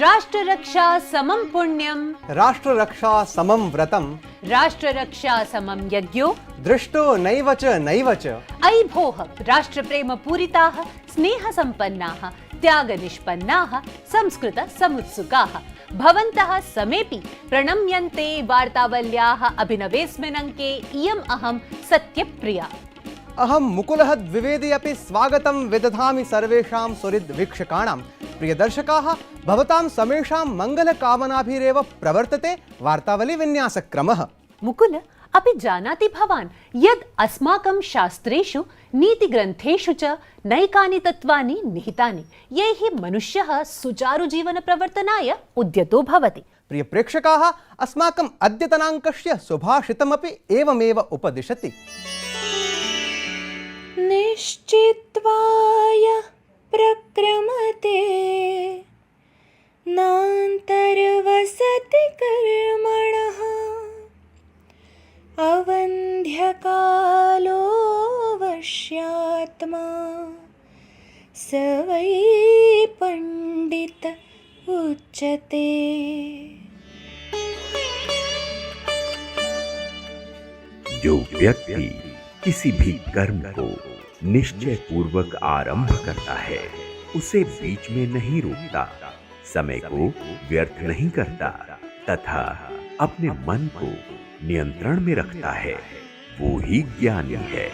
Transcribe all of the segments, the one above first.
राष्ट्र रक्षा समम पुण्यम, राष्ट्र रक्षा समम व्रतम, राष्ट्र रक्षा समम यज्ञो, दृष्टो नैव च अयि भोः राष्ट्र प्रेम पूरिताः स्नेह संपन्नाः त्याग निष्पन्नाः संस्कृत समुत्सुकाः भवन्तः समेपि प्रणम्यन्ते वार्तावल्याः अभिनवेस्मिन् अंके इयम् अहं सत्यप्रिया। अहं मुकुलः द्विवेदी अपि स्वागतं विदधामि सर्वेषां सुहृद् वीक्षकाणां। प्रिय दर्शकाः, भवतां समेषां मङ्गलकामनाभिरेव प्रवर्तते वार्तावली विन्यासक्रमः। मुकुल, अपि जानाति भवान् यद् अस्माकं शास्त्रेषु नीतिग्रन्थेषु च नैकानि तत्त्वानि निहितानि यैः मनुष्यः सुचारुजीवन प्रवर्तनाय उद्यतो भवति। प्रिय प्रेक्षकाः, अस्माकम् अद्यतनाङ्कस्य सुभाषितमपि एवमेव उपदिशति। निश्चित्वाय प्रक्रमते नान्तर्वसति कर्मणः अवन्ध्यकालो वश्यात्मा स वै पंडित उच्यते। जो व्यक्ति किसी भी कर्म को निश्चय पूर्वक आरंभ करता है उसे बीच में नहीं रोकता, समय को व्यर्थ नहीं करता तथा अपने मन को नियंत्रण में रखता है, वो ही ज्ञानी है।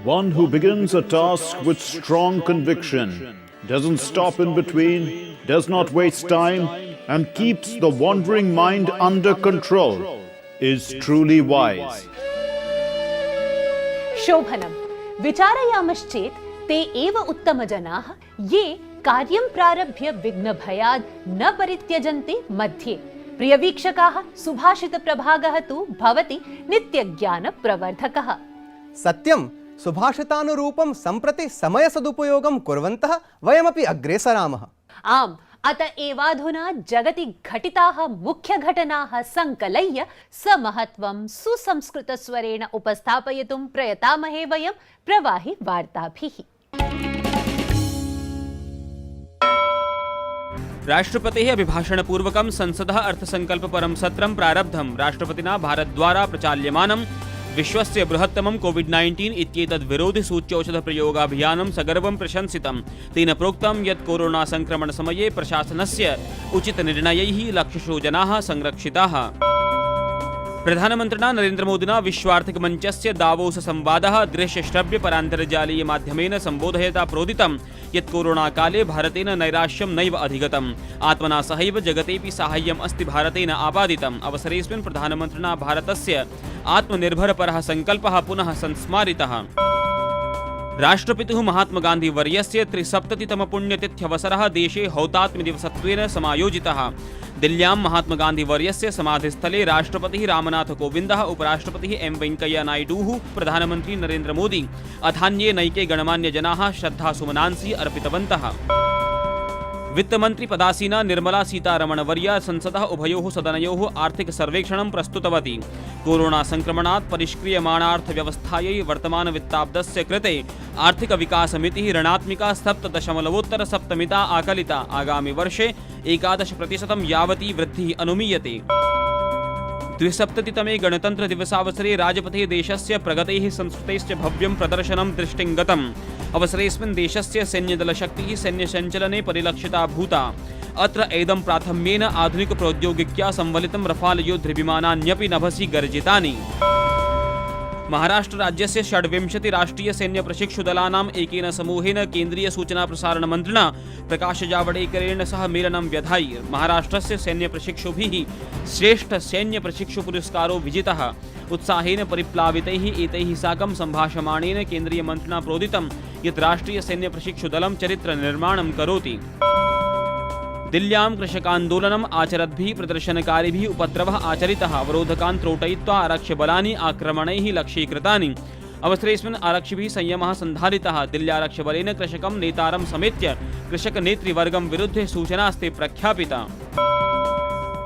One who begins a task with strong conviction, doesn't stop in between, does not waste time, and keeps the wandering mind under control, is truly wise. शोभनम् विचारयामश्चेत् ते एव उत्तमजनाः ये कार्यं प्रारभ्य विघ्नभयाद् न परित्यजन्ते मध्ये। प्रिय वीक्षकाः, सुभाषित प्रभागः तु भवति नित्यज्ञान प्रवर्धकः। सत्यं, सुभाषितानुरूपं सम्प्रति समयसदुपयोगं कुर्वन्तः वयमपि अग्रे सरामः। आम्, अत एवाधुना जगति घटिताः मुख्यघटनाः संकलय्य समहत्वं सुसंस्कृतस्वरेण उपस्थापयितुं प्रयतामहे वयं प्रवाहि वार्ताभिः। राष्ट्रपतेः अभिभाषणपूर्वकं संसदः अर्थसंकल्पपरं सत्रं प्रारब्धं। राष्ट्रपतिना भारतद्वारा प्रचाल्यमानं विश्वस्य बृहत्तमं कोविड-19 इत्येतद् विरोधि सूच्यौषधप्रयोगाभियानं सगर्वं प्रशंसितं। तेन प्रोक्तं यत् कोरोना संक्रमणसमये प्रशासनस्य उचितनिर्णयैः लक्षशो जनाः संरक्षिताः। प्रधानमन्त्रिणा नरेन्द्रमोदिना विश्वार्थिकमञ्चस्य दावोस संवादः दृश्यश्रव्यपरान्तर्जालीय माध्यमेन सम्बोधयता प्रोदितं यत् कोरोनाकाले भारतेन नैराश्यं नैव अधिगतम्। आत्मना सहैव जगतेऽपि साहाय्यम् अस्ति भारतेन आपादितम्। अवसरेऽस्मिन् प्रधानमन्त्रिणा भारतस्य आत्मनिर्भरपरः सङ्कल्पः पुनः संस्मारितः। राष्ट्रपितुः महात्मगान्धिवर्यस्य 370तमपुण्यतिथ्यवसरः देशे हौतात्म्यदिवसत्वेन समायोजितः। दिल्ल्यां महात्मगान्धिवर्यस्य समाधिस्थले राष्ट्रपतिः रामनाथ कोविन्दः, उपराष्ट्रपतिः एम वेङ्कय्या नायडुः, प्रधानमन्त्री नरेन्द्रमोदी अथान्ये नैके गणमान्यजनाः श्रद्धासुमनांसि अर्पितवन्तः। वित्तमन्त्री पदासीना निर्मला सीतारमणवर्या संसदः उभयोः सदनयोः आर्थिक सर्वेक्षणं प्रस्तुतवती। कोरोना संक्रमणात् परिष्क्रियमाणार्थव्यवस्थायै वर्तमानवित्ताब्दस्य कृते आर्थिकविकासमितिः ऋणात्मिका 7.7 आकलिता। आगामि वर्षे 11% यावती वृद्धिः अनुमीयते। 270तमे गणतन्त्रदिवसावसरे राजपथे देशस्य प्रगतेः संस्कृतेश्च भव्यं प्रदर्शनं दृष्टिं गतम्। अवसरेऽस्मिन् देशस्य सैन्यदलशक्तिः सैन्यसञ्चलने परिलक्षिता भूता। अत्र ऐदं प्राथम्येन आधुनिकप्रौद्योगिक्या संवलितं रफाल युद्धविमानान्यपि नभसि गर्जितानि। महाराष्ट्रराज्यस्य 26 राष्ट्रियसैन्यप्रशिक्षुदलानाम् एकेन समूहेन केन्द्रीय सूचनाप्रसारणमन्त्रिणा प्रकाशजावडेकरेण सह मेलनं व्यधायि। महाराष्ट्रस्य सैन्यप्रशिक्षुभिः श्रेष्ठसैन्यप्रशिक्षुपुरस्कारो विजितः। उत्साहेन परिप्लावितैः एतैः साकं सम्भाषमाणेन केन्द्रीयमन्त्रिणा प्रोदितं यत् राष्ट्रियसैन्यप्रशिक्षुदलं चरित्रनिर्माणं करोति। दिल्ल्यां कृषकान्दोलनम् आचरद्भिः प्रदर्शनकारिभिः उपद्रवः आचरितः। अवरोधकान् त्रोटयित्वा आरक्षबलानि आक्रमणैः लक्ष्यीकृतानि। अवसरेऽस्मिन् आरक्षिभिः संयमः सन्धारितः। दिल्ल्यारक्षबलेन कृषकं नेतारं समेत्य कृषकनेतृवर्गं विरुध्य सूचनास्ते प्रख्यापिता।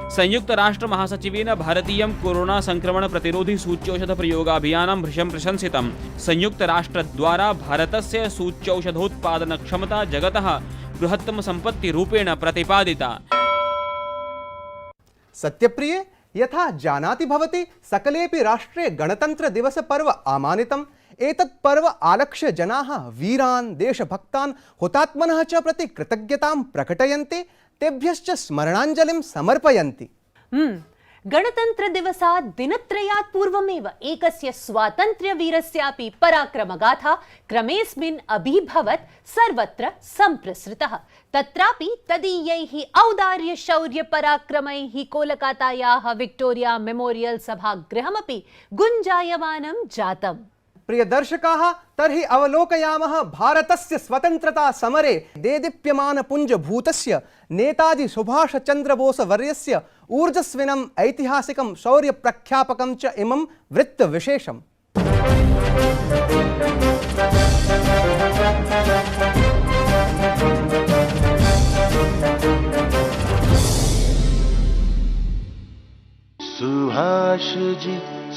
संयुक्त राष्ट्र महासचिवेन भारतीयं कोरोना संक्रमण प्रतिरोधी सूच्यौषध प्रयोगाभियानं भृशं प्रशंसितम्। संयुक्त राष्ट्र द्वारा भारतस्य सूच्यौषधोत्पादन क्षमता जगतः बृहत्तम संपत्ति रूपेण प्रतिपादिता। सत्यप्रिये, यथा जानाति भवति, सकलेपि राष्ट्रे गणतंत्र दिवस पर्व आमानितम्। एतत् पर्व आलक्ष्य जनाः वीरान्, देशभक्तान्, हुतात्मनः च प्रति कृतज्ञतां प्रकटयन्ति, तेभ्यश्च स्मरणाञ्जलिं समर्पयन्ति। गणतंत्र दिवसात् दिनत्रयात् पूर्वमेव एकस्य स्वातन्त्र्यवीरस्यापि पराक्रमगाथा क्रमेऽस्मिन् अभिभवत् सर्वत्र सम्प्रसृतः। तत्रापि तदीयैः औदार्यशौर्यपराक्रमैः कोलकातायाः विक्टोरिया मेमोरियल् सभागृहमपि गुञ्जायमानं जातम्। प्रिय दर्शकाः, तर्हि अवलोकयामः भारतस्य स्वतन्त्रता समरे देदीप्यमान पुञ्जभूतस्य नेताजी सुभाष चन्द्र बोस वर्यस्य ऊर्जस्विनम् ऐतिहासिकं शौर्य प्रख्यापकं च इमं वृत्तविशेषम्।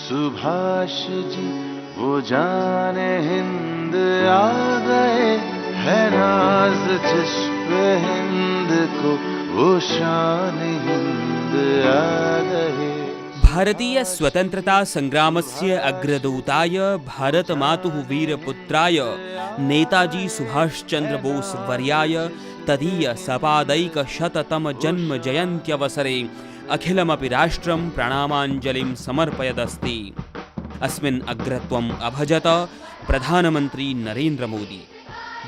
सुभाष जी वो जाने हिंद आ गए, है नाज जिस पे हिंद को, वो शान हिंद आ गए। भारतीय स्वतंत्रता संग्रामस्य अग्रदूताय भारतमातुः वीरपुत्राय नेताजी सुभाष चंद्र बोस वर्याय तदीय सपादैकशततम जन्म जयन्त्यवसरे अखिलमपि राष्ट्रं प्रणामाञ्जलिं समर्पयदस्ति। अस्मिन् अग्रत्वम् अभजत प्रधानमन्त्री नरेन्द्र मोदी।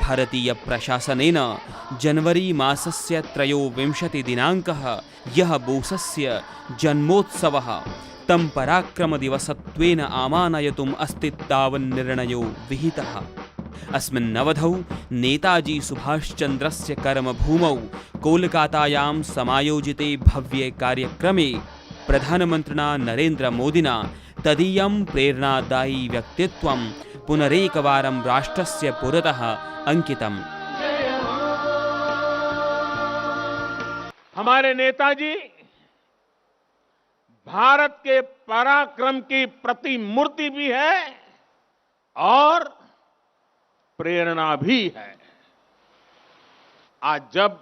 भारतीय प्रशासनेन जनवरी मासस्य 23 दिनाङ्कः यः बोसस्य जन्मोत्सवः तं पराक्रमदिवसत्वेन आमानयितुम् अस्ति तावन्निर्णयो विहितः। अस्मिन्नवधौ नेताजी सुभाषचन्द्रस्य कर्मभूमौ कोलकातायां समायोजिते भव्ये कार्यक्रमे प्रधानमन्त्रिणा नरेन्द्र मोदिना तदीयं प्रेरणादायी व्यक्तित्वं पुनरेकवारं राष्ट्रस्य पुरतः अंकितम्। हमारे नेताजी भारत के पराक्रम की प्रतिमूर्ति भी है और प्रेरणा भी है। आज जब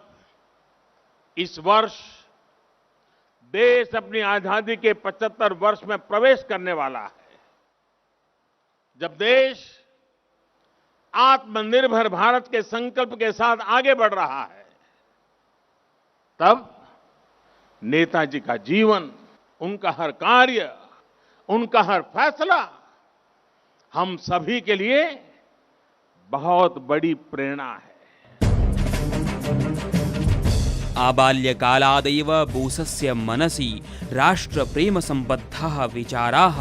इस वर्ष देश अपनी आजादी के 75 वर्ष में प्रवेश करने वाला है, जब देश आत्मनिर्भर भारत के संकल्प के साथ आगे बढ़ रहा है, तब नेताजी का जीवन, उनका हर कार्य, उनका हर फैसला हम सभी के लिए बहुत बड़ी प्रेरणा है। आबाल्यकालादेव बोसस्य मनसि राष्ट्रप्रेमसम्बद्धाः विचाराः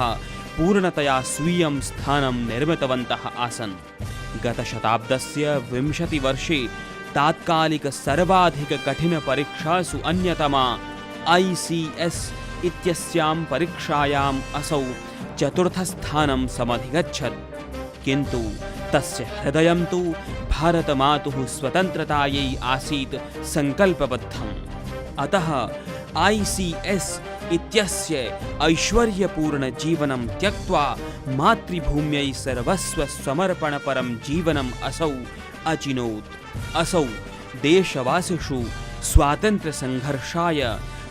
पूर्णतया स्वीयं स्थानं निर्मितवन्तः आसन्। गतशताब्दस्य 20 वर्षे तात्कालिक सर्वाधिककठिनपरीक्षासु अन्यतमा ICS इत्यस्यां परीक्षायाम् असौ चतुर्थस्थानं समधिगच्छत्। किन्तु तस्य हृदयं तु भारतमातुः स्वतन्त्रतायै आसीत् सङ्कल्पबद्धम्। अतः ICS इत्यस्य ऐश्वर्यपूर्ण जीवनं त्यक्त्वा मातृभूम्यै सर्वस्वसमर्पणपरं जीवनम् असौ अचिनोत्। असौ देशवासिषु स्वातन्त्र्यसङ्घर्षाय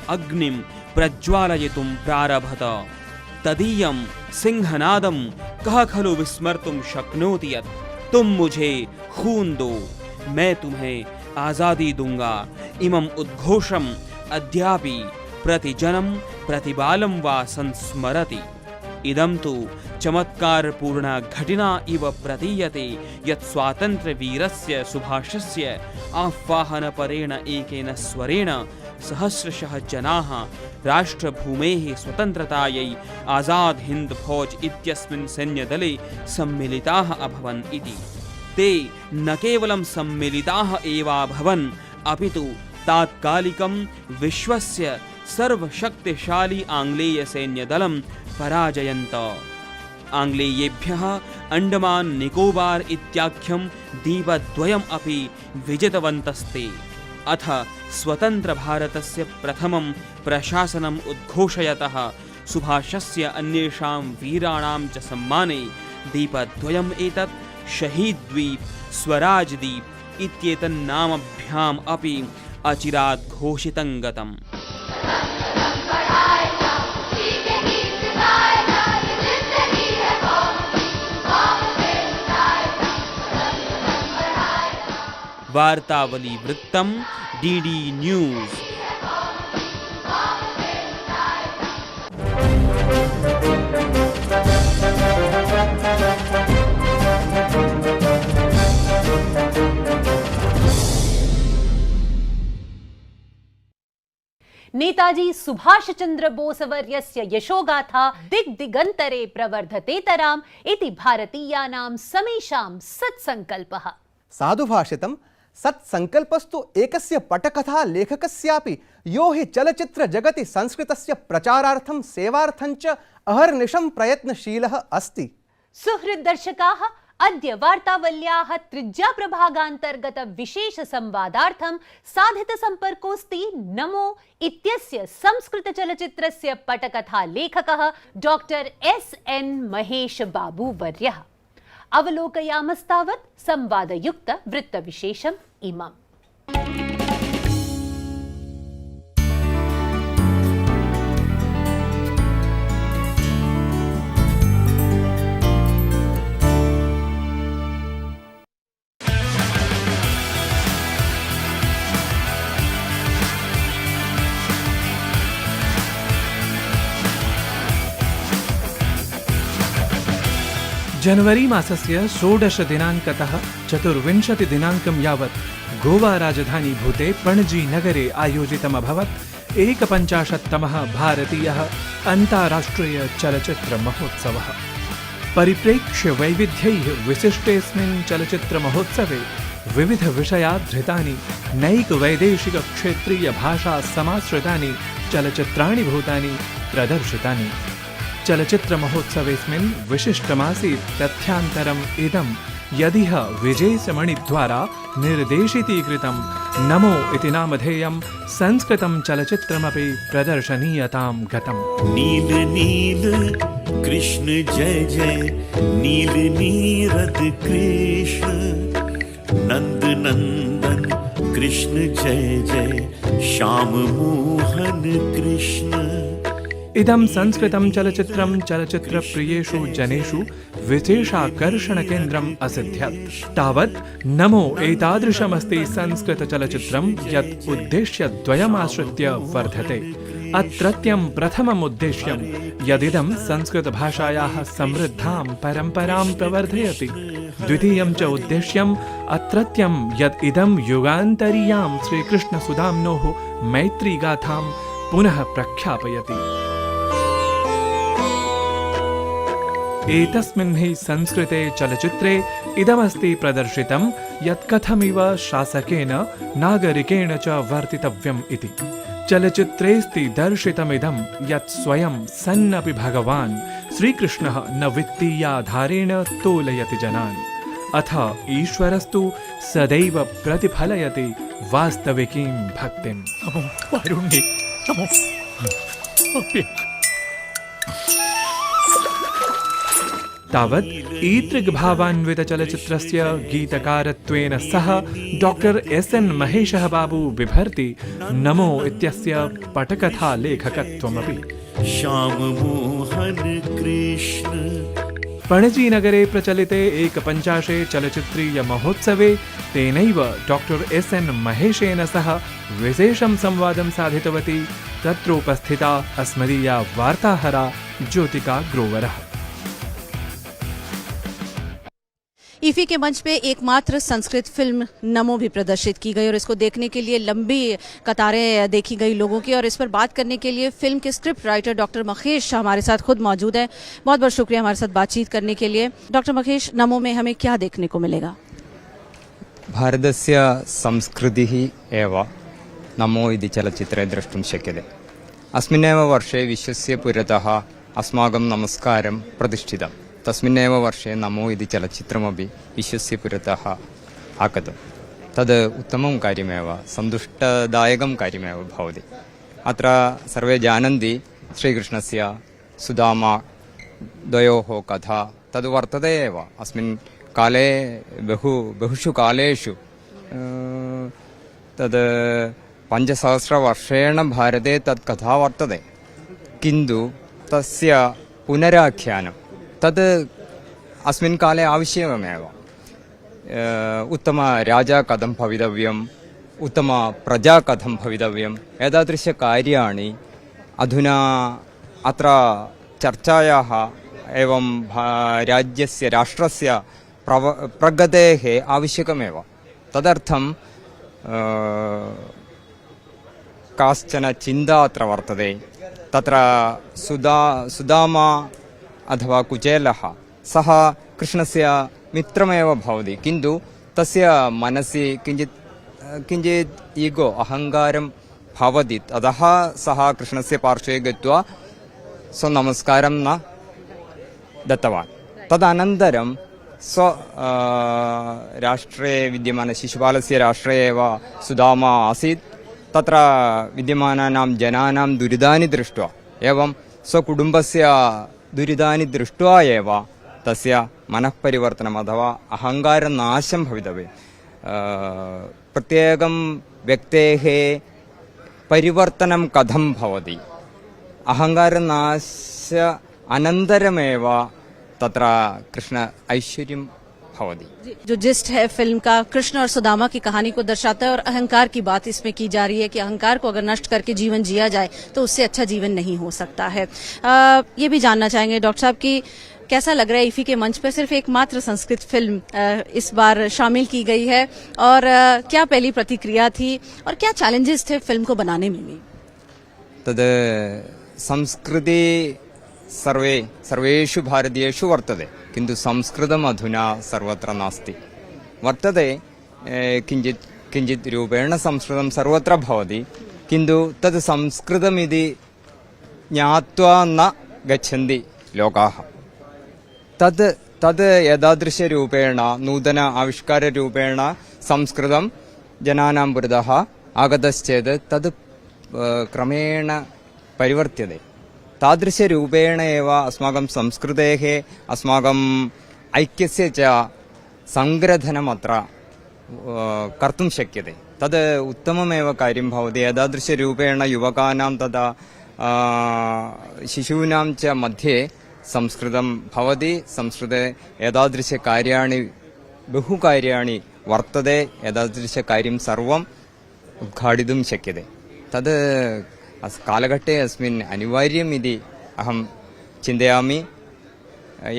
अग्निं प्रज्वालयितुं प्रारभत। तदीयं सिंहनादं कः खलु विस्मर्तुं शक्नोति यत् तुम मुझे खून दो, मैं तुम्हें आज़ादी दूंगा। इमम् उद्घोषम् अद्यापि प्रतिजनं प्रतिबालं वा संस्मरति। इदं तु चमत्कारपूर्णा घटना इव प्रतीयते यत् स्वातन्त्र्यवीरस्य सुभाषस्य आह्वानपरेण एकेन स्वरेण सहस्रशः जनाः राष्ट्रभूमेः स्वतन्त्रतायै आज़ाद हिंद फौज इत्यस्मिन् सैन्यदले सम्मिलिताः अभवन् इति। ते न केवलं सम्मिलिताः एवाभवन्, अपितु तात्कालिकं विश्वस्य सर्वशक्तिशाली आङ्ग्लेयसैन्यदलं पराजयन्त। आङ्ग्लेयेभ्यः अण्डमान् निकोबार इत्याख्यं द्वीपद्वयम् अपि विजितवन्तस्ते। अथ स्वतन्त्रभारतस्य प्रथमं प्रशासनम् उद्घोषयतः सुभाषस्य अन्येषां वीराणां च सम्माने द्वीपद्वयम् एतत् शहीद द्वीप स्वराज द्वीप इत्येतन्नामभ्याम् अपि अचिरात् घोषितं गतम्। वार्तावली वृत्तं डीडी न्यूज़। नेताजी सुभाष चंद्र बोस वर्यस्य यशोगाथा दिग्दिगन्तरे प्रवर्धतेतराम् इति भारतीयानां समेषां सत्सङ्कल्पः। साधुभाषितं सत्सङ्कल्पस्तु एकस्य पटकथा लेखकस्यापि यो हि चलचित्र जगति संस्कृतस्य प्रचारार्थं सेवार्थं च अहर्निशं प्रयत्नशीलः अस्ति। सुहृद् दर्शकाः, अद्य वार्तावल्याः त्रिज्या प्रभागान्तर्गत विशेष संवादार्थं साधित संपर्कोऽस्ति नमो इत्यस्य संस्कृत चलचित्रस्य पटकथा लेखकः डॉक्टर एस.एन. महेश बाबू वर्यः। अवलोकयामस्तावत् संवादयुक्त वृत्तविशेषम् इमम्। जनवरी मासस्य 16 दिनाङ्कतः 24 दिनाङ्कं यावत् गोवा राजधानी भूते पणजी नगरे आयोजितमभवत् 51तमः भारतीयः अन्ताराष्ट्रिय चलचित्र महोत्सवः। परिप्रेक्ष्य वैविध्यैः विशिष्टेऽस्मिन् चलचित्र महोत्सवे विविध विषयाधृतानि नैक वैदेशिक क्षेत्रीय भाषा समाश्रितानि चलचित्राणि भूतानि प्रदर्शितानि। चलचित्र महोत्सवेऽस्मिन् विशिष्टमासीत् तथ्यान्तरम् इदं यदिह विजयसमणिद्वारा निर्देशितीकृतं नमो इति नामधेयं संस्कृतं चलचित्रमपि प्रदर्शनीयतां गतम्। नील नील कृष्ण जय जय नील नीरद कृष्ण नंद नंदन कृष्ण जय जय श्याम मोहन कृष्ण। इदं संस्कृतं चलचित्रं चलचित्रप्रियेषु जनेषु विशेषाकर्षणकेन्द्रम् असिद्ध्यत्। तावत् नमो एतादृशमस्ति संस्कृतचलचित्रं यत् उद्देश्यद्वयमाश्रित्य वर्धते। अत्रत्यं प्रथमम् उद्देश्यं यदिदं संस्कृतभाषायाः समृद्धां परम्परां प्रवर्धयति। द्वितीयं च उद्देश्यम् अत्रत्यं यत् इदं युगान्तरीयां श्रीकृष्णसुदाम्नोः मैत्रीगाथां पुनः प्रख्यापयति। एतस्मिन् हि संस्कृते चलचित्रे इदमस्ति प्रदर्शितं यत् कथमिव शासकेन नागरिकेण च वर्तितव्यम् इति। चलचित्रेऽस्ति दर्शितमिदं यत् स्वयं सन्नपि भगवान् श्रीकृष्णः न वित्तीयाधारेण तोलयति जनान्, अथ ईश्वरस्तु सदैव प्रतिफलयति वास्तविकीं भक्तिम्। तावत् ईदृग्भावान्वितचलचित्रस्य गीतकारत्वेन सह डॉक्टर एस.एन. महेशः बाबू बिभर्ति नमो इत्यस्य पटकथा लेखकत्वमपि। श्याम मोहन कृष्ण। पणजी नगरे प्रचलिते 51 चलचित्रीय महोत्सवे तेनैव डॉक्टर एस.एन. महेशेन सह विशेषं संवादं साधितवती तत्रोपस्थिता अस्मदीया वार्ताहरा ज्योतिका ग्रोवरः। ईफी के मंच पे एकमात्र संस्कृत फिल्म नमो भी प्रदर्शित की गई और इसको देखने के लिए लंबी कतारें देखी गई लोगों की। और इस पर बात करने के लिए फिल्म के स्क्रिप्ट राइटर डॉक्टर महेश हमारे साथ खुद मौजूद हैं। बहुत बहुत शुक्रिया हमारे साथ बातचीत करने के लिए। डॉक्टर महेश, नमो में हमें क्या देखने को मिलेगा? भारतस्य संस्कृतिः एव नमो इति चलचित्रे द्रष्टुं शक्यते। अस्मिन्नेव वर्षे विश्वस्य पुरतः अस्माकं नमस्कारं प्रतिष्ठितम्। तस्मिन्नेव वर्षे नमो इति चलचित्रमपि विश्वस्य पुरतः आगतम्। तद् उत्तमं कार्यमेव, सन्तुष्टदायकं कार्यमेव भवति। अत्र सर्वे जानन्ति श्रीकृष्णस्य सुदामा द्वयोः कथा तद् वर्तते एव। अस्मिन् काले बहुषु कालेषु तद् 5,000 वर्षेण भारते तत् कथा वर्तते, किन्तु तस्य पुनराख्यानं तद् अस्मिन् काले आवश्यकमेव। उत्तमराजा कथं भवितव्यम्, उत्तमप्रजा कथं भवितव्यम्, एतादृशकार्याणि अधुना अत्र चर्चायाः एवं राज्यस्य राष्ट्रस्य प्रगतेः आवश्यकमेव। तदर्थं काश्चन चिन्ता अत्र वर्तते। तत्र सुदामा अथवा कुचेलः सः कृष्णस्य मित्रमेव भवति, किन्तु तस्य मनसि किञ्चित् ईगो अहङ्कारं भवति। अतः सः कृष्णस्य पार्श्वे गत्वा स्वनमस्कारं न दत्तवान्। तदनन्तरं राष्ट्रे विद्यमान शिशुपालस्य राष्ट्रे एव सुदामा आसीत्। तत्र विद्यमानानां जनानां दुरितानि दृष्ट्वा एवं स्वकुटुम्बस्य दुरितानि दृष्ट्वा एव तस्य मनःपरिवर्तनम् अथवा अहङ्कारनाशं भवितव्यम्। प्रत्येकं व्यक्तेः परिवर्तनं कथं भवति, अहङ्कारनाश अनन्तरमेव तत्र कृष्ण ऐश्वर्यं भवति। जो जिस्ट है फिल्म का कृष्ण और सुदामा की कहानी को दर्शाता है और अहंकार की बात इसमें की जा रही है कि अहंकार को अगर नष्ट करके जीवन जिया जाए तो उससे अच्छा जीवन नहीं हो सकता है। ये भी जानना चाहेंगे डॉक्टर साहब कि कैसा लग रहा है इफी के मंच पर सिर्फ एकमात्र संस्कृत फिल्म इस बार शामिल की गई है, और क्या पहली प्रतिक्रिया थी और क्या चैलेंजेस थे फिल्म को बनाने में भी? तद् संस्कृति सर्वेषु भारतीयेषु वर्तते, किन्तु संस्कृतम् अधुना सर्वत्र नास्ति। वर्तते किञ्चित् रूपेण संस्कृतं सर्वत्र भवति, किन्तु तद् संस्कृतमिति ज्ञात्वा न गच्छन्ति लोकाः। तद् एतादृशरूपेण नूतन आविष्काररूपेण संस्कृतं जनानां पुरतः आगतश्चेत् तद् क्रमेण परिवर्त्यते। तादृशरूपेण एव अस्माकं संस्कृतेः अस्माकम् ऐक्यस्य च संवर्धनम् अत्र कर्तुं शक्यते। तद् उत्तममेव कार्यं भवति। एतादृशरूपेण युवकानां तथा शिशूनां च मध्ये संस्कृतं भवति। संस्कृते एतादृशकार्याणि बहुकार्याणि वर्तते। एतादृशकार्यं सर्वम् उद्घाटितुं शक्यते। तद् कालघट्टे अस्मिन् अनिवार्यम् इति अहं चिन्तयामि।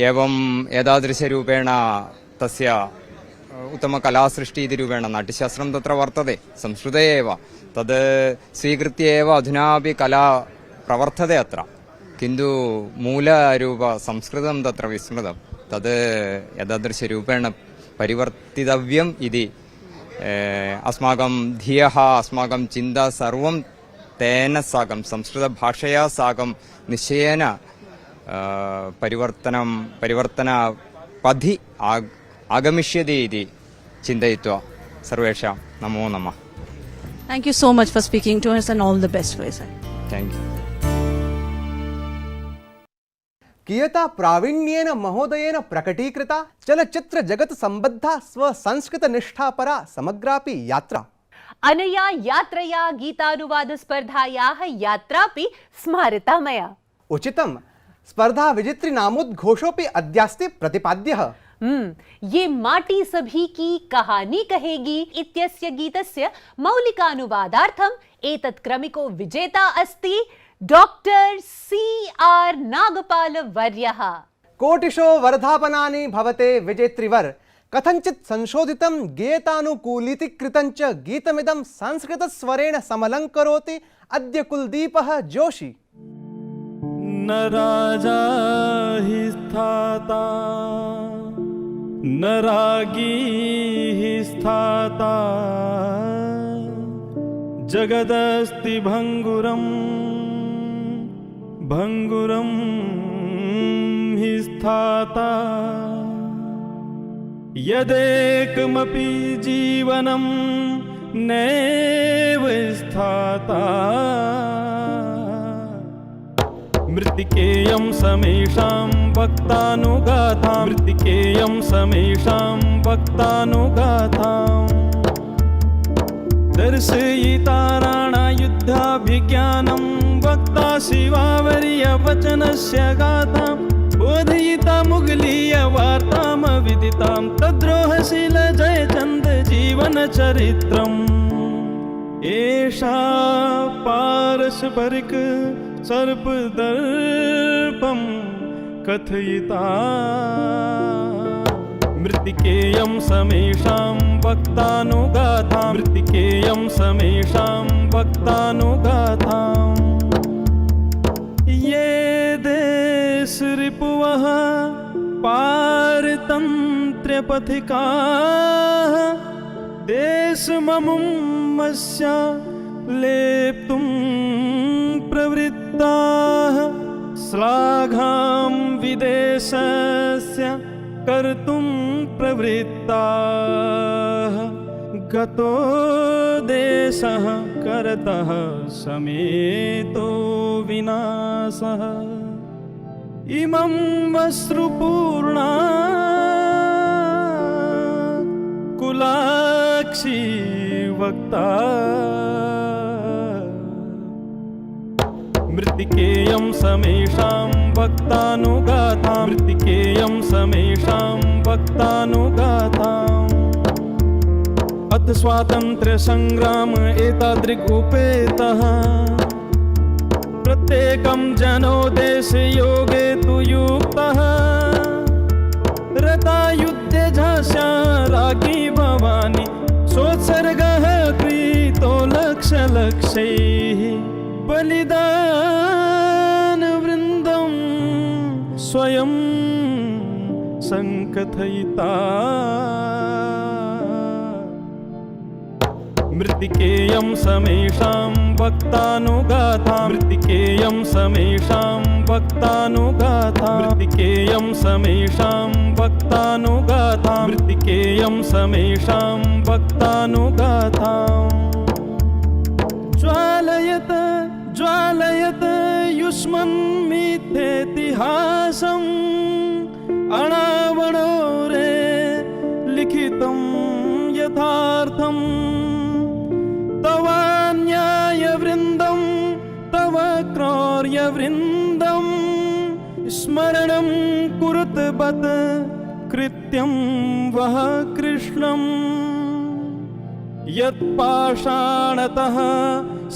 एवं एतादृशरूपेण तस्य उत्तमकलासृष्टिः इति रूपेण नाट्यशास्त्रं तत्र वर्तते, संस्कृते एव। तद् स्वीकृत्य एव अधुनापि कला प्रवर्तते अत्र, किन्तु मूलरूप संस्कृतं तत्र विस्मृतं। तद् एतादृशरूपेण परिवर्तितव्यम् इति अस्माकं धियः अस्माकं चिन्ता सर्वं तेन साकं संस्कृतभाषया साकं निश्चयेन परिवर्तनपथि आगमिष्यति इति चिन्तयित्वा सर्वेषां नमो नमः। Thank you so much for speaking to us and all the best for you, sir. Thank you. कियता प्रावीण्येन महोदयेन प्रकटीकृता चलचित्र जगत संबद्धा स्वसंस्कृतनिष्ठापरा समग्रापि यात्रा। अनया यात्रया गीतानुवाद स्पर्धायाः यात्रापि स्मारिता मया। उचितम्। स्पर्धा विजेत्री नामोद्घोषोऽपि अद्यास्ति प्रतिपाद्यः। ये माटी सभी की कहानी कहेगी इत्यस्य गीतस्य मौलिकानुवादार्थम् एतत् क्रमिको विजेता अस्ति डॉक्टर C.R. नागपाल वर्यः। कोटिशो वर्धापनानि भवते विजेत्रिवर। कथंचित् संशोधितं गेयतानुकूलिति कृतञ्च गीतमिदं संस्कृतस्वरेण समलङ्करोति अद्य कुलदीपः जोशी। न राजा हि स्थाता न रागी हि स्थाता जगदस्ति भङ्गुरं भङ्गुरं। 'हि स्थाता' 'हि स्थाता' 'जगदस्ति भङ्गुरं भङ्गुरं 'हि स्थाता' 'जगदस्ति भङ्गुरं भङ्गुरं' 'हि स्थाता' 'जगदस्ति भङ्गुरं भङ्गुरं' 'हि स्थाता' 'जगदस्ति भङ्गुरं भङ्गुरं' 'हि स्थाता' यदेकमपि जीवनं नैव स्थाता मृत्तिकेयं समेषां भक्तानुगाथा मृत्तिकेयं समेषां भक्तानुगाथा दर्शयिता राणायुद्धाभिज्ञानं वक्ता शिवावर्यवचनस्य गाथां बोधयिता मुगलीयवार्तामविदितां तद्रोहशील जयचन्द जीवनचरित्रम् एषा पारस्परिक सर्पदर्पं कथयिता मृत्तिकेयं समेषां भक्तानुगाथा मृत्तिकेयं समेषां भक्तानुगाथा ये देशरिपुवः पारतन्त्र्यपथिकाः देशममुमस्य लेप्तुं प्रवृत्ताः श्लाघां विदेशस्य कर्तुं प्रवृत्ताः गतो देशः करतः समेतो विनाशः इमं वस्रुपूर्णा कुलाक्षी वक्ता मृत्तिकेयं समेषां भक्तानुगाथा मृत्तिकेयं समेषां भक्तानुगाथा अथ स्वातन्त्र्य संग्राम एतादृगुपेतः प्रत्येकं जनो देशयोगे तु युक्तः रता युद्धे झास्या राज्ञी भवानी सोत्सर्गः कृतो लक्षलक्षैः बलिदानवृन्दं स्वयं संकथयिता मृत्तिकेयं समेषां भक्तानुगाथा मृत्तिकेयं समेषां भक्तानुगाथा मृत्तिकेयं समेषां भक्तानुगाथा मृत्तिकेयं समेषां भक्तानुगाथा ज्वालयत ज्वालयत युष्मन्मिथ्येतिहासम् अणावणो रे लिखितं यथार्थम् तवान्यायवृन्दं तव क्रौर्यवृन्दं स्मरणं कुरुत बत कृत्यं वः कृष्णम् यत्पाषाणतः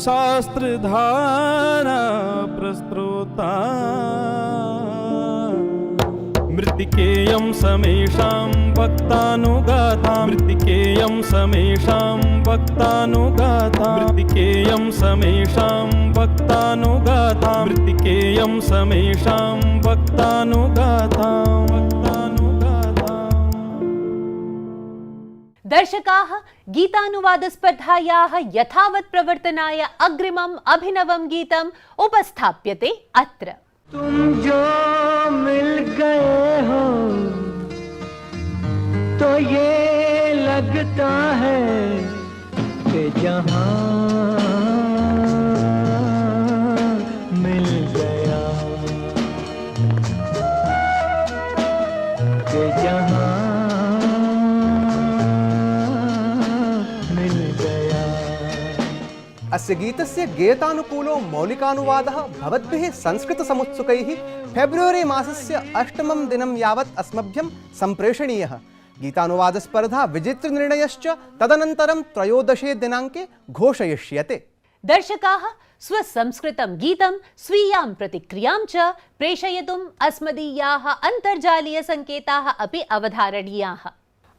शास्त्रधारा प्रस्तोता मृत्तिकेयं समेषां भक्तानुगाथा मृत्तिकेयं समेषां भक्तानुगाथा मृत्तिकेयं समेषां भक्तानुगाथा मृत्तिकेयं समेषां भक्तानुगाथा दर्शकाः गीतानुवादस्पर्धायाः यथावत् प्रवर्तनाय अग्रिमम् अभिनवं गीतम् उपस्थाप्यते अत्र। तुम जो मिल गए हो तो ये लगता है कि जहां मिल गया कि जहां मिल गया। अस्य गीतस्य गेयतानुकूलो मौलिकानुवादः भवद्भिः संस्कृतसमुत्सुकैः फेब्रुवरी मासस्य 8मं दिनं यावत् अस्मभ्यं सम्प्रेषणीयः। गीतानुवादस्पर्धा विजेतृनिर्णयश्च तदनन्तरं 13 दिनाङ्के घोषयिष्यते। दर्शकाः स्वसंस्कृतं गीतं स्वीयां प्रतिक्रियां च प्रेषयितुम् अस्मदीयाः अन्तर्जालीयसङ्केताः अपि अवधारणीयाः।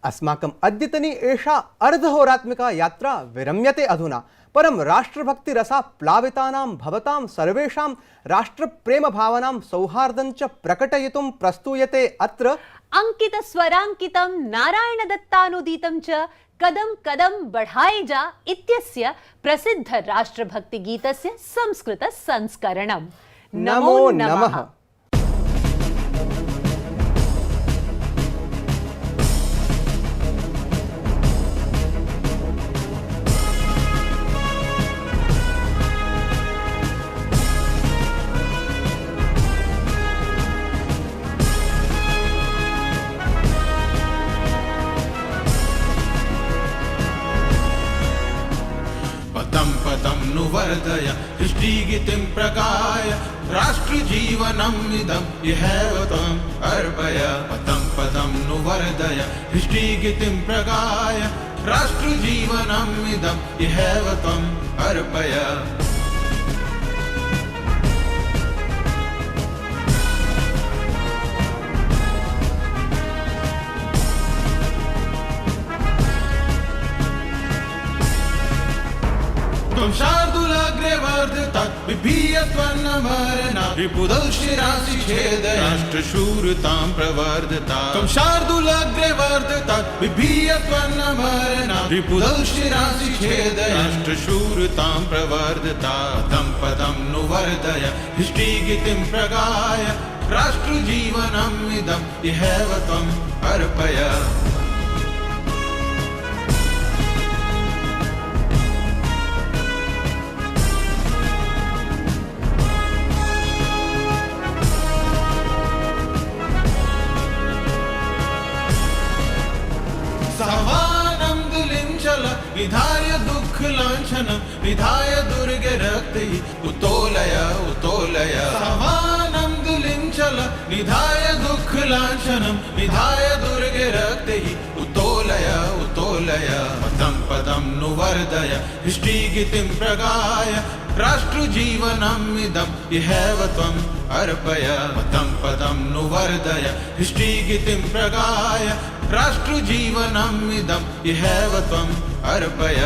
अस्माकम् अद्यतनी एषा अर्धहोरात्मिका यात्रा विरम्यते अधुना। परं राष्ट्रभक्तिरसा प्लावितानां भवतां सर्वेषां राष्ट्रप्रेमभावनां सौहार्दं च प्रकटयितुं प्रस्तूयते अत्र अंकितस्वराङ्कितं नारायणदत्तानुदीतं च कदम कदम बढ़ाए जा इत्यस्य प्रसिद्ध राष्ट्रभक्तिगीतस्य संस्कृत संस्करणम्। नमो नमः। नु वर्धय दृष्टिगीतिं प्रगाय राष्ट्रजीवनम् इदम् इहैव त्वम् अर्पय पदं पदं नु वर्धय दृष्टिगीतिं प्रगाय राष्ट्रजीवनम् इदम् इहैव त्वम् अर्पय त्वं शार्दूलाग्रे वर्धिता बिभीय त्वन्नमरना रिपुदंशिरासि छेदय राष्ट्रशूरतां प्रवर्धिता त्वं शार्दूलाग्रे वर्धिता बिभीय त्वन्नमरना रिपुदंशिरासि छेदय राष्ट्रशूरतां प्रवर्धिता पदं पदं नु वर्धय दृष्टिगीतिं प्रगाय राष्ट्रजीवनम् इदम् इहैव त्वम् अर्पय विधाय दुःख लांछनं विधाय दुर्गे रक्ति उतोलय उतोलय समानंद लिंचल विधाय दुःख लांछनं विधाय दुर्गे रक्ति उतोलय उतोलय पदं पदं नु वर्धय दृष्टिगीतिं प्रगाय राष्ट्रजीवनम् इदम् इहैव त्वम् अर्पय पदं पदं नु वर्धय दृष्टिगीतिं प्रगाय राष्ट्रजीवनम् इदम् इहैव त्वम् अर्पय